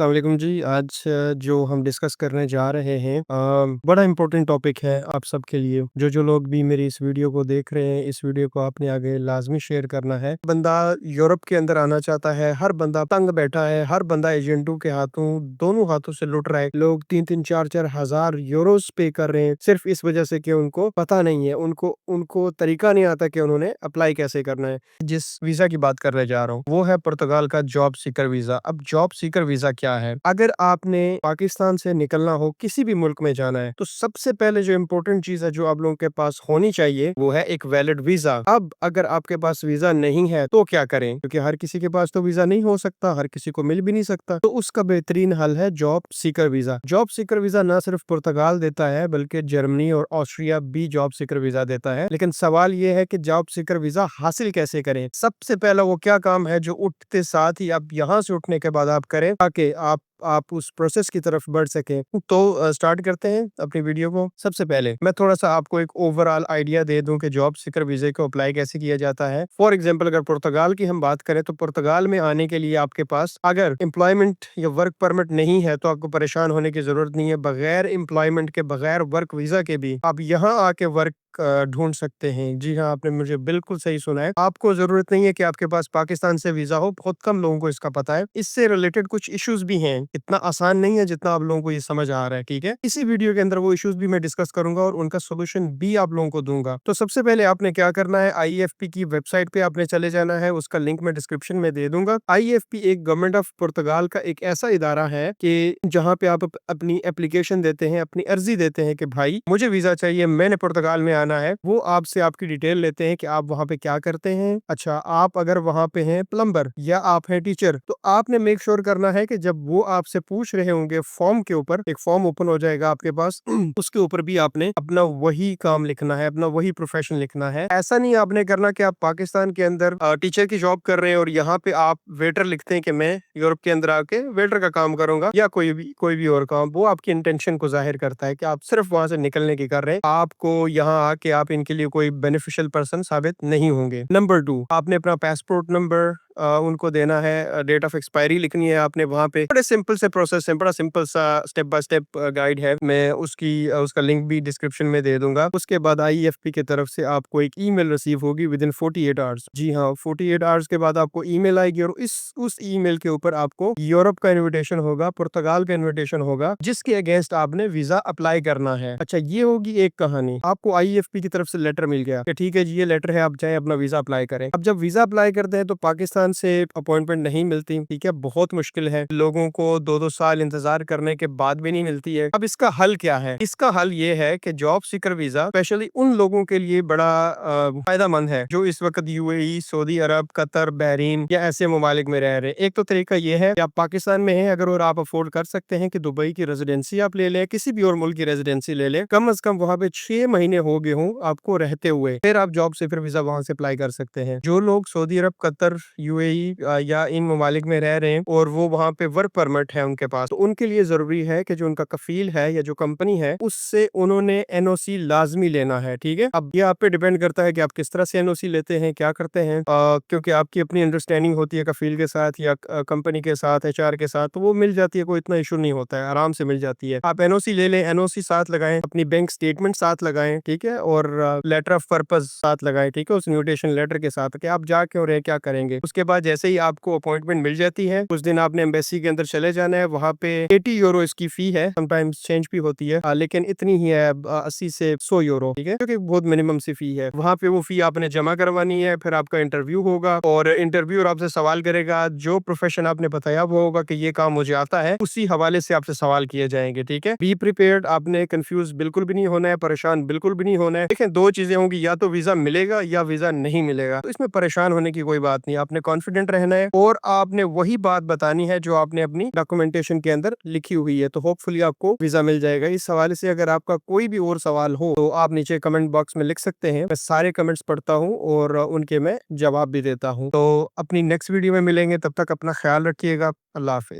अस्सलाम वालेकुम जी। आज जो हम डिस्कस करने जा रहे हैं बड़ा इम्पोर्टेंट टॉपिक है आप सबके लिए। जो लोग भी मेरी इस वीडियो को देख रहे हैं, इस वीडियो को आपने आगे लाज़मी शेयर करना है। बंदा यूरोप के अंदर आना चाहता है, हर बंदा तंग बैठा है, हर बंदा एजेंटों के हाथों दोनों हाथों से लुट रहा है। लोग 3-3 4-4 हज़ार यूरोज़ पे कर रहे हैं, सिर्फ़ इस वज़ह से कि उनको पता नहीं है, उनको उनको तरीका नहीं आता कि उन्होंने अप्लाई कैसे करना है। जिस वीज़ा की बात करने जा रहा हूँ, वो है पुर्तगाल का जॉब सीकर वीज़ा। अब जॉब सीकर वीज़ा क्या है? अगर आपने पाकिस्तान से निकलना हो, किसी भी मुल्क में जाना है, तो सबसे पहले जो इम्पोर्टेंट चीज़ है, जो आप लोगों के पास होनी चाहिए, वो है एक वैलिड वीज़ा। अब अगर आपके पास वीज़ा नहीं है, तो क्या करें? क्योंकि हर किसी के पास तो वीज़ा नहीं हो सकता, हर किसी को मिल भी नहीं सकता। तो उसका बेहतरीन हल है job seeker visa. Job seeker visa ना सिर्फ पुर्तगाल देता है, बल्कि जर्मनी और ऑस्ट्रिया भी जॉब सीकर वीज़ा देता है। लेकिन सवाल ये है कि जॉब सीकर वीज़ा हासिल कैसे करें? सबसे पहला वो क्या काम है जो उठते साथ ही आप यहाँ से उठने के बाद आप करें, ताकि आप उस प्रोसेस की तरफ बढ़ सकें। तो स्टार्ट करते हैं अपनी वीडियो को। सबसे पहले मैं थोड़ा-सा आपको एक ओवरऑल आइडिया दे दूँ कि जॉब सीकर वीज़े को अप्लाई कैसे किया जाता है। फॉर एग्ज़ाम्पल अगर पुर्तगाल की हम बात करें, तो पुर्तगाल में आने के लिए आपके पास अगर एम्प्लॉयमेंट या वर्क परमिट नहीं है, तो आपको परेशान होने की ज़रूरत नहीं है। बगैर एम्प्लॉयमेंट के, बगैर वर्क वीज़ा के भी आप यहाँ आके वर्क ढूँढ सकते हैं। जी हाँ, आपने मुझे बिल्कुल सही सुना है। आपको ज़रूरत नहीं है कि आपके पास पाकिस्तान से वीज़ा हो, बहुत कम लोगों को इसका पता है। इससे रिलेटेड कुछ इश्यूज़ भी हैं, इतना आसान नहीं है जितना आप लोगों को ये समझ आ रहा है, ठीक है? इसी वीडियो के अंदर वो इश्यूज़ भी मैं डिस्कस करूँगा और उनका सॉल्यूशन भी आप लोगों को दूँगा। तो सबसे पहले आपने क्या करना है, आईएफपी की वेबसाइट पे आपने चले जाना है, उसका लिंक मैं डिस्क्रिप्शन में दे दूँगा। आईएफपी एक गवर्नमेंट ऑफ पुर्तगाल का एक ऐसा इदारा है कि जहाँ पे आप अपनी एप्लीकेशन देते हैं, अपनी अर्ज़ी देते हैं कि भाई मुझे वीज़ा चाहिए, मैंने पुर्तगाल में आना है। वो आपसे आपकी डिटेल लेते हैं कि आप वहाँ पे क्या करते हैं। अच्छा, आप अगर वहाँ पे हैं प्लम्बर या आप हैं टीचर, तो आपने मेक श्योर करना है कि जब वो आपसे पूछ रहे होंगे फॉर्म के ऊपर, एक फॉर्म ओपन हो जाएगा आपके पास उसके ऊपर भी आपने अपना वही काम लिखना है, अपना वही प्रोफेशन लिखना है। ऐसा नहीं आपने करना कि आप पाकिस्तान के अंदर टीचर की जॉब कर रहे हैं और यहाँ पे आप वेटर लिखते हैं कि मैं यूरोप के अंदर आके वेटर का काम करूंगा, या कोई भी और काम। वो आपकी इंटेंशन को जाहिर करता है कि आप सिर्फ वहां से निकलने की कर रहे हैं। आपको यहाँ आके आप इनके लिए कोई बेनिफिशियल पर्सन साबित नहीं होंगे। नंबर 2, आपने अपना पासपोर्ट नंबर उनको देना है, डेट ऑफ एक्सपायरी लिखनी है आपने वहाँ पे। बड़े सिंपल से प्रोसेस है, बड़ा सिंपल सा स्टेप बाय स्टेप गाइड है। मैं उसका लिंक भी डिस्क्रिप्शन में दे दूंगा। उसके बाद आईएफपी की तरफ से आपको एक ईमेल रिसीव होगी विद इन 48 आवर्स। जी हाँ, 48 आवर्स के बाद आपको ईमेल आएगी और उस ईमेल के ऊपर आपको यूरोप का इन्विटेशन होगा, पुर्तगाल का इन्विटेशन होगा, जिसके अगेंस्ट आपने वीजा अप्लाई करना है। अच्छा, ये होगी एक कहानी। आपको आईएफपी की तरफ से लेटर मिल गया कि ठीक है जी, ये लेटर है, आप जाएं अपना वीजा अप्लाई करें। अब जब वीजा अप्लाई करते हैं तो पाकिस्तान से अपॉइंटमेंट नहीं मिलती, ठीक है, बहुत मुश्किल है। लोगों को 2-2 साल इंतजार करने के बाद भी नहीं मिलती है। अब इसका हल क्या है? इसका हल ये है कि जॉब सीकर वीजा स्पेशली उन लोगों के लिए बड़ा फायदेमंद है जो इस वक्त यूएई, सऊदी अरब, कतर, बहरीन या ऐसे ममालिक में रह रहे हैं। एक तो तरीका ये है कि आप पाकिस्तान में हैं अगर, और आप अफोर्ड कर सकते हैं कि दुबई की रेजिडेंसी आप ले लें, किसी भी और मुल्क की रेजिडेंसी ले लें, कम से कम वहाँ पे 6 महीने हो गए हों आपको रहते हुए, फिर आप जॉब सीकर वीजा वहाँ से अप्लाई कर सकते हैं। जो लोग सऊदी अरब, कतर, यूएई या इन ममालिक में रह रहे हैं और वो वहाँ पे वर्क परमिट है उनके पास, तो उनके लिए जरूरी है कि जो उनका कफील है या जो कंपनी है, उससे उन्होंने एनओसी लाजमी लेना है, ठीक है। अब ये आप पे डिपेंड करता है कि आप किस तरह से एनओसी लेते हैं, क्या करते हैं, क्योंकि आपकी अपनी अंडरस्टैंडिंग होती है कफील के साथ या कंपनी के साथ, एचआर के साथ, तो वो मिल जाती है, कोई इतना इशू नहीं होता है, आराम से मिल जाती है। आप एनओसी ले लें, एनओसी साथ लगाएं, अपनी बैंक स्टेटमेंट साथ लगाएं, ठीक है, और लेटर ऑफ पर्पज साथ लगाएं, ठीक है, उस इन्विटेशन लेटर के साथ, कि आप जा क्यों रहे, क्या करेंगे। उसके बाद जैसे ही आपको अपॉइंटमेंट मिल जाती है, उस दिन आपने एम्बेसी के अंदर चले जाना है। वहाँ पे 80 यूरो इसकी फी है, समटाइम्स चेंज भी होती है, लेकिन इतनी ही है, 80 से 100 यूरो, ठीक है, क्योंकि बहुत मिनिमम सी फी है। वहाँ पे वो फी आपने जमा करवानी है, फिर आपका इंटरव्यू होगा और इंटरव्यूअर आपसे सवाल करेगा, जो प्रोफेशन आपने बताया वो होगा कि ये काम मुझे आता है, उसी हवाले से आपसे सवाल किए जाएंगे, ठीक है। बी प्रिपेयर्ड, आपने कंफ्यूज बिल्कुल भी नहीं होना है, परेशान बिल्कुल भी नहीं होना है। देखें, दो चीजें होंगी, या तो वीजा मिलेगा या वीजा नहीं मिलेगा, तो इसमें परेशान होने की कोई बात नहीं। आपने कॉन्फिडेंट रहना है और आपने वही बात बतानी है जो आपने अपनी डॉक्यूमेंटेशन के अंदर लिखी हुई है, तो होपफुली आपको वीजा मिल जाएगा। इस हवाले से अगर आपका कोई भी और सवाल हो तो आप नीचे कमेंट बॉक्स में लिख सकते हैं, मैं सारे कमेंट्स पढ़ता हूँ और उनके मैं जवाब भी देता हूँ। तो अपनी नेक्स्ट वीडियो में मिलेंगे, तब तक अपना ख्याल रखिएगा। अल्लाह हाफिज।